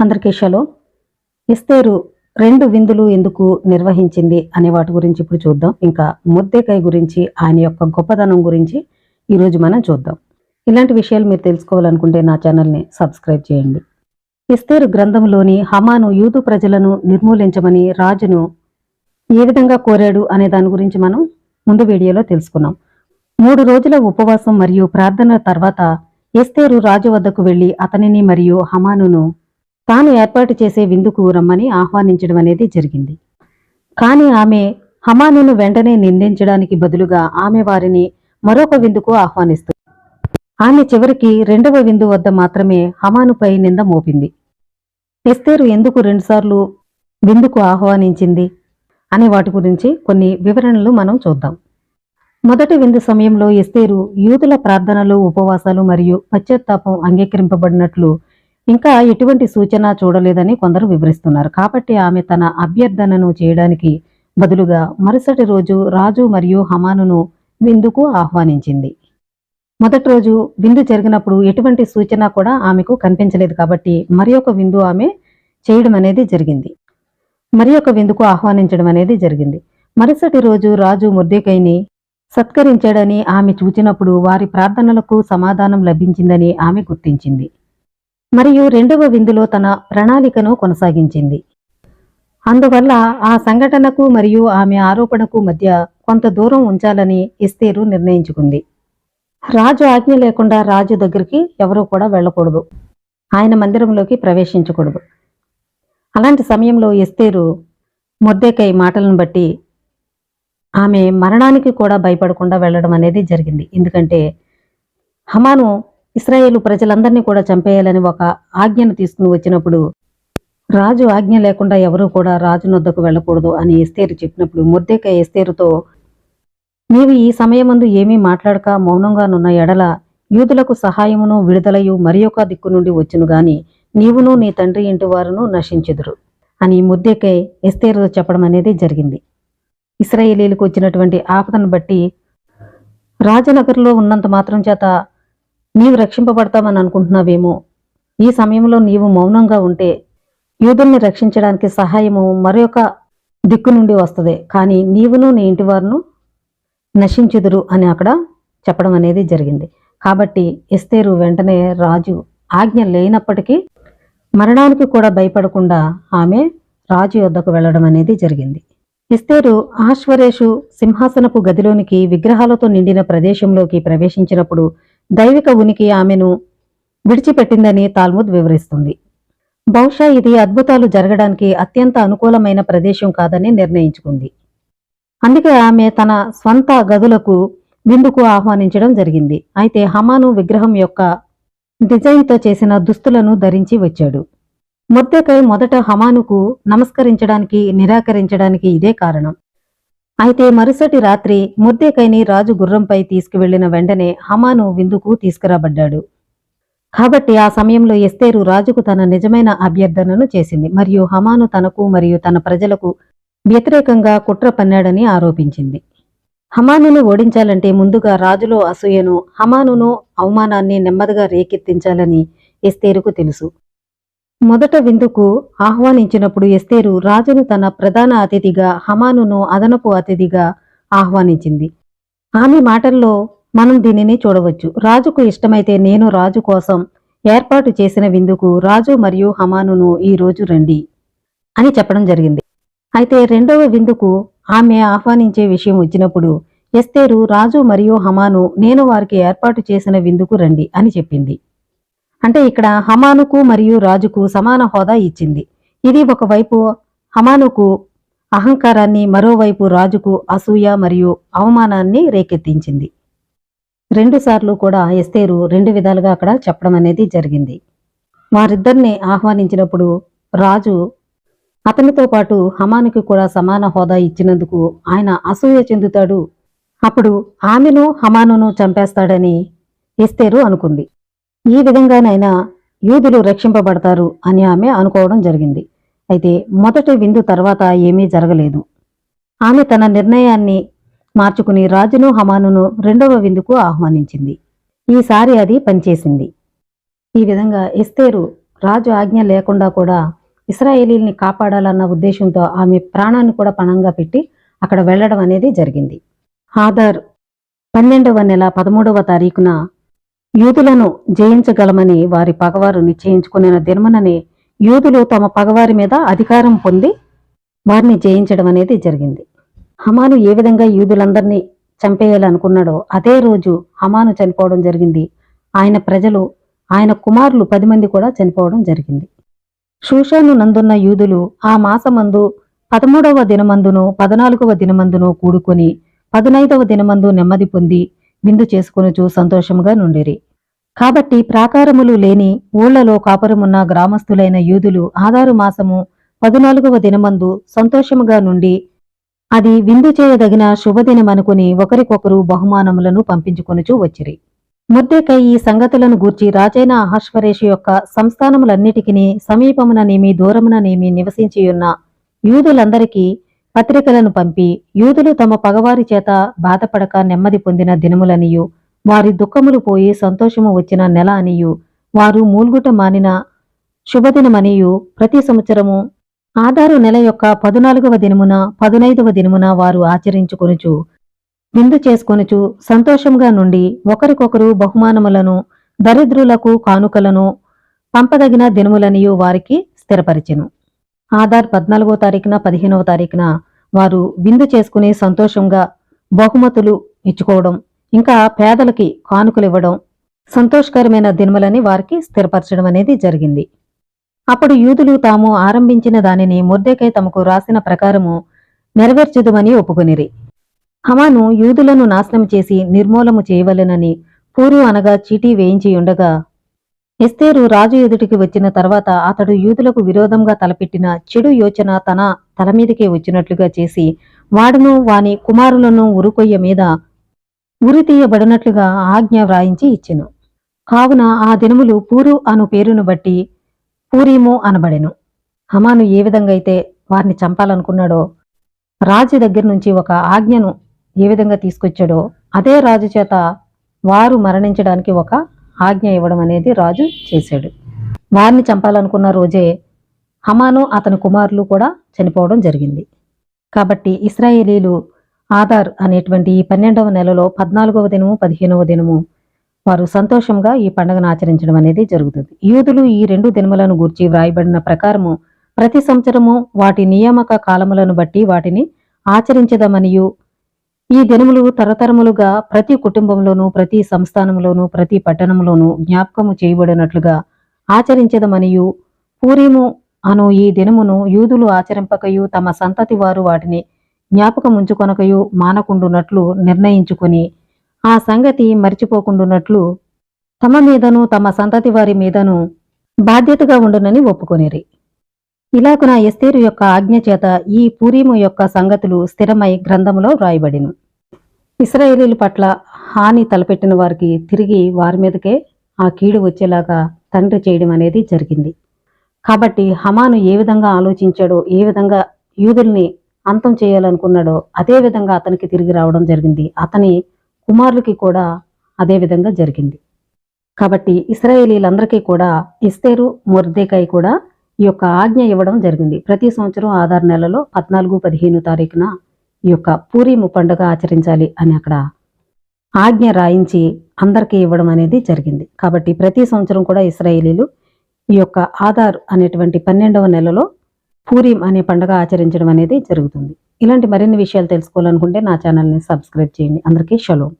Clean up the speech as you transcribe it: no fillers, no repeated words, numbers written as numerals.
అందరికీ షలోమ్. ఎస్తేరు 2 విందులు ఎందుకు నిర్వహించింది అనే వాటి గురించి ఇప్పుడు చూద్దాం. ఇంకా మొర్దెకై గురించి, ఆయన యొక్క గొప్పదనం గురించి ఈరోజు మనం చూద్దాం. ఇలాంటి విషయాలు మీరు తెలుసుకోవాలనుకుంటే నా ఛానల్ని సబ్స్క్రైబ్ చేయండి. ఎస్తేరు గ్రంథంలోని హమాను యూదు ప్రజలను నిర్మూలించమని రాజును ఏ విధంగా కోరాడు అనే దాని గురించి మనం ముందు వీడియోలో తెలుసుకున్నాం. 3 రోజుల ఉపవాసం మరియు ప్రార్థనల తర్వాత ఎస్తేరు రాజు వద్దకు వెళ్లి అతనిని మరియు హమానును తాను ఏర్పాటు చేసే విందుకు రమ్మని ఆహ్వానించడం అనేది జరిగింది. కానీ ఆమె హమానును వెంటనే నిందించడానికి బదులుగా ఆమె వారిని మరొక విందుకు ఆహ్వానిస్తుంది. ఆమె చివరికి 2వ విందు వద్ద మాత్రమే హమానుపై నింద మోపింది. ఎస్తేరు ఎందుకు 2 సార్లు విందుకు ఆహ్వానించింది అనే వాటి గురించి కొన్ని వివరణలు మనం చూద్దాం. మొదటి విందు సమయంలో ఎస్తేరు యూదుల ప్రార్థనలు, ఉపవాసాలు మరియు పశ్చాత్తాపం అంగీకరింపబడినట్లు ఇంకా ఎటువంటి సూచన చూడలేదని కొందరు వివరిస్తున్నారు. కాబట్టి ఆమె తన అభ్యర్థనను చేయడానికి బదులుగా మరుసటి రోజు రాజు మరియు హమానును విందుకు ఆహ్వానించింది. మొదటి రోజు విందు జరిగినప్పుడు ఎటువంటి సూచన కూడా ఆమెకు కనిపించలేదు. కాబట్టి మరి ఒక విందు ఆమె చేయడం అనేది జరిగింది. మరి ఒక విందుకు ఆహ్వానించడం అనేది జరిగింది. మరుసటి రోజు రాజు మొర్దెకైని సత్కరించాడని ఆమె చూచినప్పుడు వారి ప్రార్థనలకు సమాధానం లభించిందని ఆమె గుర్తించింది. మరియు 2వ విందులో తన ప్రణాళికను కొనసాగించింది. అందువల్ల ఆ సంఘటనకు మరియు ఆమె ఆరోపణకు మధ్య కొంత దూరం ఉంచాలని ఎస్తేరు నిర్ణయించుకుంది. రాజు ఆజ్ఞ లేకుండా రాజు దగ్గరికి ఎవరూ కూడా వెళ్ళకూడదు, ఆయన మందిరంలోకి ప్రవేశించకూడదు. అలాంటి సమయంలో ఎస్తేరు మొర్దెకై మాటలను బట్టి ఆమె మరణానికి కూడా భయపడకుండా వెళ్ళడం అనేది జరిగింది. ఎందుకంటే హమాను ఇశ్రాయేలు ప్రజలందరినీ కూడా చంపేయాలని ఒక ఆజ్ఞను తీసుకుని వచ్చినప్పుడు రాజు ఆజ్ఞ లేకుండా ఎవరూ కూడా రాజు నొద్దకు వెళ్ళకూడదు అని ఎస్తేరు చెప్పినప్పుడు మొర్దెకై ఎస్తేరుతో, నీవు ఈ సమయమందు ఏమీ మాట్లాడక మౌనంగానున్న ఎడల యూదులకు సహాయమును విడుదలయు మరి ఒక దిక్కు నుండి వచ్చును గాని నీవును నీ తండ్రి ఇంటి వారును నశించెదురు అని మొర్దెకై ఎస్తేరుతో చెప్పడం అనేది జరిగింది. ఇశ్రాయేలీలకు వచ్చినటువంటి ఆపదను బట్టి రాజనగర్లో ఉన్నంత మాత్రం చేత నీవు రక్షింపబడతామని అనుకుంటున్నావేమో, ఈ సమయంలో నీవు మౌనంగా ఉంటే యూదుల్ని రక్షించడానికి సహాయము మరొక దిక్కు నుండి వస్తుంది, కానీ నీవును నీ ఇంటి వారును నశించుదురు అని అక్కడ చెప్పడం అనేది జరిగింది. కాబట్టి ఎస్తేరు వెంటనే రాజు ఆజ్ఞ లేనప్పటికీ మరణానికి కూడా భయపడకుండా ఆమె రాజు యొద్దకు వెళ్ళడం అనేది జరిగింది. ఎస్తేరు ఆశ్వరేషు సింహాసనపు గదిలోనికి విగ్రహాలతో నిండిన ప్రదేశంలోకి ప్రవేశించినప్పుడు దైవిక ఉనికి ఆమెను విడిచిపెట్టిందని తాల్ముద్ వివరిస్తుంది. బహుశా ఇది అద్భుతాలు జరగడానికి అత్యంత అనుకూలమైన ప్రదేశం కాదని నిర్ణయించుకుంది. అందుకే ఆమె తన స్వంత గదులకు విందుకు ఆహ్వానించడం జరిగింది. అయితే హమాను విగ్రహం యొక్క డిజైన్తో చేసిన దుస్తులను ధరించి వచ్చాడు. మొర్దెకై మొదట హమానుకు నమస్కరించడానికి నిరాకరించడానికి ఇదే కారణం. అయితే మరుసటి రాత్రి మొర్దెకైని రాజు గుర్రంపై తీసుకువెళ్లిన వెంటనే హమాను విందుకు తీసుకురాబడ్డాడు. కాబట్టి ఆ సమయంలో ఎస్తేరు రాజుకు తన నిజమైన అభ్యర్థనను చేసింది మరియు హమాను తనకు మరియు తన ప్రజలకు వ్యతిరేకంగా కుట్ర పన్నాడని ఆరోపించింది. హమానును ఓడించాలంటే ముందుగా రాజులో అసూయను, హమానును అవమానాన్ని నెమ్మదిగా రేకెత్తించాలని ఎస్తేరుకు తెలుసు. మొదట విందుకు ఆహ్వానించినప్పుడు ఎస్తేరు రాజును తన ప్రధాన అతిథిగా, హమానును అదనపు అతిథిగా ఆహ్వానించింది. ఆమె మాటల్లో మనం దీనిని చూడవచ్చు. రాజుకు ఇష్టమైతే నేను రాజు కోసం ఏర్పాటు చేసిన విందుకు రాజు మరియు హమానును ఈ రోజు రండి అని చెప్పడం జరిగింది. అయితే 2వ విందుకు ఆమె ఆహ్వానించే విషయం వచ్చినప్పుడు ఎస్తేరు రాజు మరియు హమాను నేను వారికి ఏర్పాటు చేసిన విందుకు రండి అని చెప్పింది. అంటే ఇక్కడ హమానుకు మరియు రాజుకు సమాన హోదా ఇచ్చింది. ఇది ఒకవైపు హమానుకు అహంకారాన్ని, మరోవైపు రాజుకు అసూయ మరియు అవమానాన్ని రేకెత్తించింది. 2 సార్లు కూడా ఎస్తేరు 2 విధాలుగా అక్కడ చెప్పడం అనేది జరిగింది. వారిద్దరిని ఆహ్వానించినప్పుడు రాజు అతనితో పాటు హమానుకి కూడా సమాన హోదా ఇచ్చినందుకు ఆయన అసూయ చెందుతాడు, అప్పుడు ఆమెను హమానును చంపేస్తాడని ఎస్తేరు అనుకుంది. ఈ విధంగానైనా యూదులు రక్షింపబడతారు అని ఆమె అనుకోవడం జరిగింది. అయితే మొదటి విందు తర్వాత ఏమీ జరగలేదు. ఆమె తన నిర్ణయాన్ని మార్చుకుని రాజును హమానును 2వ విందుకు ఆహ్వానించింది. ఈసారి అది పనిచేసింది. ఈ విధంగా ఎస్తేరు రాజు ఆజ్ఞ లేకుండా కూడా ఇశ్రాయేలీల్ని కాపాడాలన్న ఉద్దేశంతో ఆమె ప్రాణాన్ని కూడా పణంగా పెట్టి అక్కడ వెళ్ళడం అనేది జరిగింది. ఆదార్ 12వ నెల 13వ తారీఖున యూదులను జయించగలమని వారి పగవారు నిశ్చయించుకున్న దినముననే యూదులు తమ పగవారి మీద అధికారం పొంది వారిని జయించడం అనేది జరిగింది. హమాను ఏ విధంగా యూదులందరినీ చంపేయాలనుకున్నాడో అదే రోజు హమాను చనిపోవడం జరిగింది. ఆయన ప్రజలు, ఆయన కుమారులు 10 మంది కూడా చనిపోవడం జరిగింది. షూషాను నందున్న యూదులు ఆ మాసమందు 13వ దినమందును 14వ దినమందును కూడుకొని 15వ దినమందు నెమ్మది పొంది విందు చేసుకొనుచు సంతోషముగా నుండిరి. కాబట్టి ప్రాకారములు లేని ఊళ్లలో కాపురమున్న గ్రామస్తులైన యూదులు ఆదారు మాసము 14వ దినమందు సంతోషముగా నుండి అది విందు చేయదగిన శుభదినమనుకుని ఒకరికొకరు బహుమానములను పంపించుకొనుచూ వచ్చిరి. మొర్దెకై ఈ సంగతులను గూర్చి రాజైన అహష్వరేషు యొక్క సంస్థానములన్నిటికీ సమీపముననేమి దూరముననేమి నివసించియున్న యూదులందరికీ పత్రికలను పంపి యూదులు తమ పగవారి చేత బాధపడక నెమ్మది పొందిన దినములనియు వారి దుఃఖములు పోయి సంతోషము వచ్చిన నెల అనియు వారు మూల్గుట మానిన శుభదినమనియు ప్రతి సంవత్సరము ఆదారు నెల యొక్క 14వ దినమున 15వ దినమున వారు ఆచరించుకొనుచు విందు చేసుకొనుచు సంతోషంగా నుండి ఒకరికొకరు బహుమానములను దరిద్రులకు కానుకలను పంపదగిన దినములనియు వారికి స్థిరపరిచెను. ఆదార్ 14వ తారీఖున 15వ తారీఖున వారు విందు చేసుకుని సంతోషంగా బహుమతులు ఇచ్చుకోవడం, ఇంకా పేదలకి కానుకలు ఇవ్వడం సంతోషకరమైన దినములని వారికి స్థిరపరచడం అనేది జరిగింది. అప్పుడు యూదులు తాము ఆరంభించిన దానిని మొర్దెకై తమకు రాసిన ప్రకారము నెరవేర్చుదుమని ఒప్పుకొనిరి. హమాను యూదులను నాశనం చేసి నిర్మూలము చేయవలెనని పూరు అనగా చీటీ వేయించి ఉండగా ఎస్తేరు రాజు ఎదుటికి వచ్చిన తర్వాత అతడు యూదులకు విరోధంగా తలపెట్టిన చెడు యోచన తన తల మీదకే వచ్చినట్లుగా చేసి వాడును వాని కుమారులను ఉరుకొయ్య మీద ఉరి తీయబడినట్లుగా ఆజ్ఞ వ్రాయించి ఇచ్చెను. కావున ఆ దినములు పూరు అను పేరును బట్టి పూరీము అనబడెను. హమాను ఏ విధంగా అయితే వారిని చంపాలనుకున్నాడో రాజు దగ్గర నుంచి ఒక ఆజ్ఞను ఏ విధంగా తీసుకొచ్చాడో అదే రాజు చేత వారు మరణించడానికి ఒక ఆజ్ఞ ఇవ్వడం అనేది రాజు చేశాడు. వారిని చంపాలనుకున్న రోజే హమాను అతని కుమారులు కూడా చనిపోవడం జరిగింది. కాబట్టి ఇశ్రాయేలీలు ఆదార్ అనేటువంటి ఈ 12వ నెలలో 14వ దినము 15వ దినము వారు సంతోషంగా ఈ పండుగను ఆచరించడం అనేది జరుగుతుంది. యూదులు ఈ 2 దినములను గూర్చి వ్రాయబడిన ప్రకారము ప్రతి సంవత్సరము వాటి నియామక కాలములను బట్టి వాటిని ఆచరించదమనియు ఈ దినములు తరతరములుగా ప్రతి కుటుంబంలోనూ ప్రతి సంస్థానంలోనూ ప్రతి పట్టణంలోనూ జ్ఞాపకము చేయబడినట్లుగా ఆచరించదమనియు పూరీము అను ఈ దినమును యూదులు ఆచరింపకయు తమ సంతతి వారు వాటిని జ్ఞాపకముంచుకొనకయు మానకుండునట్లు నిర్ణయించుకొని ఆ సంగతి మరిచిపోకుండునట్లు తమ మీదను తమ సంతతి వారి మీదను బాధ్యతగా ఉండునని ఒప్పుకొనిరి. ఇలాగున ఎస్తేరు యొక్క ఆజ్ఞ చేత ఈ పూరీము యొక్క సంగతులు స్థిరమై గ్రంథములో వ్రాయబడిను. ఇశ్రాయేలీల పట్ల హాని తలపెట్టిన వారికి తిరిగి వారి మీదకే ఆ కీడు వచ్చేలాగా తండ్రి చేయడం అనేది జరిగింది. కాబట్టి హమాను ఏ విధంగా ఆలోచించాడో, ఏ విధంగా యూదుల్ని అంతం చేయాలనుకున్నాడో అదే విధంగా అతనికి తిరిగి రావడం జరిగింది. అతని కుమారులకి కూడా అదే విధంగా జరిగింది. కాబట్టి ఇశ్రాయేలీలందరికీ కూడా ఎస్తేరు మొర్దెకై కూడా ఈ యొక్క ఆజ్ఞ ఇవ్వడం జరిగింది. ప్రతి సంవత్సరం ఆదారు నెలలో 14, 15 తారీఖున ఈ యొక్క పూరీము పండుగ ఆచరించాలి అని అక్కడ ఆజ్ఞ రాయించి అందరికీ ఇవ్వడం అనేది జరిగింది. కాబట్టి ప్రతి సంవత్సరం కూడా ఇశ్రాయేలీలు ఈ యొక్క ఆదార్ అనేటువంటి 12వ నెలలో పూరీం అనే పండుగ ఆచరించడం అనేది జరుగుతుంది. ఇలాంటి మరిన్ని విషయాలు తెలుసుకోవాలనుకుంటే నా ఛానల్ని సబ్స్క్రైబ్ చేయండి. అందరికీ షలోమ్.